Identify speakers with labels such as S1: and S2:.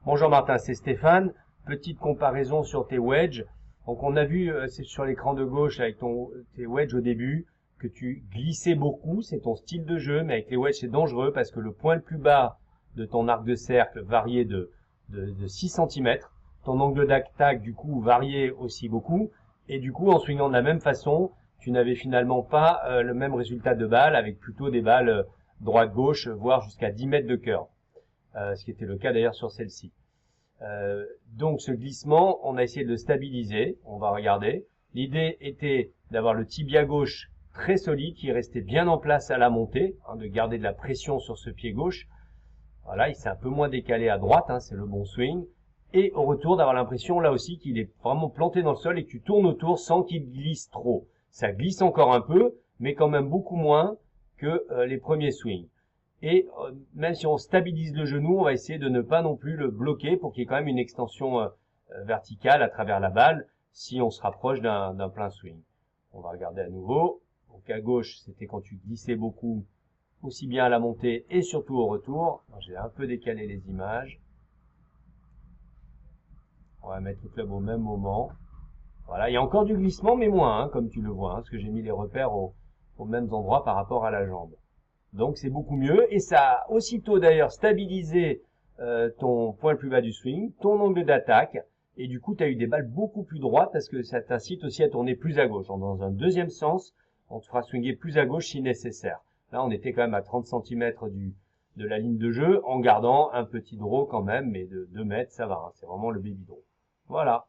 S1: Bonjour Martin, c'est Stéphane. Petite comparaison sur tes wedges. Donc on a vu c'est sur l'écran de gauche avec tes wedges au début que tu glissais beaucoup, c'est ton style de jeu, mais avec les wedges c'est dangereux parce que le point le plus bas de ton arc de cercle variait de 6 cm. Ton angle d'attaque du coup variait aussi beaucoup. Et du coup en swingant de la même façon, tu n'avais finalement pas le même résultat de balle avec plutôt des balles droite-gauche, voire jusqu'à 10 mètres de curve. Ce qui était le cas d'ailleurs sur celle-ci. Donc ce glissement, on a essayé de le stabiliser, on va regarder. L'idée était d'avoir le tibia gauche très solide qui restait bien en place à la montée, de garder de la pression sur ce pied gauche. Voilà, il s'est un peu moins décalé à droite, c'est le bon swing. Et au retour d'avoir l'impression là aussi qu'il est vraiment planté dans le sol et que tu tournes autour sans qu'il glisse trop. Ça glisse encore un peu, mais quand même beaucoup moins que les premiers swings. Et même si on stabilise le genou, on va essayer de ne pas non plus le bloquer pour qu'il y ait quand même une extension verticale à travers la balle si on se rapproche d'un plein swing. On va regarder à nouveau. Donc à gauche, c'était quand tu glissais beaucoup, aussi bien à la montée et surtout au retour. J'ai un peu décalé les images. On va mettre le club au même moment. Voilà, il y a encore du glissement, mais moins, comme tu le vois, parce que j'ai mis les repères aux mêmes endroits par rapport à la jambe. Donc c'est beaucoup mieux et ça a aussitôt d'ailleurs stabilisé ton point le plus bas du swing, ton angle d'attaque et du coup tu as eu des balles beaucoup plus droites parce que ça t'incite aussi à tourner plus à gauche. Dans un deuxième sens, on te fera swinger plus à gauche si nécessaire. Là on était quand même à 30 cm de la ligne de jeu en gardant un petit draw quand même, mais de 2 mètres ça va, c'est vraiment le baby draw. Voilà.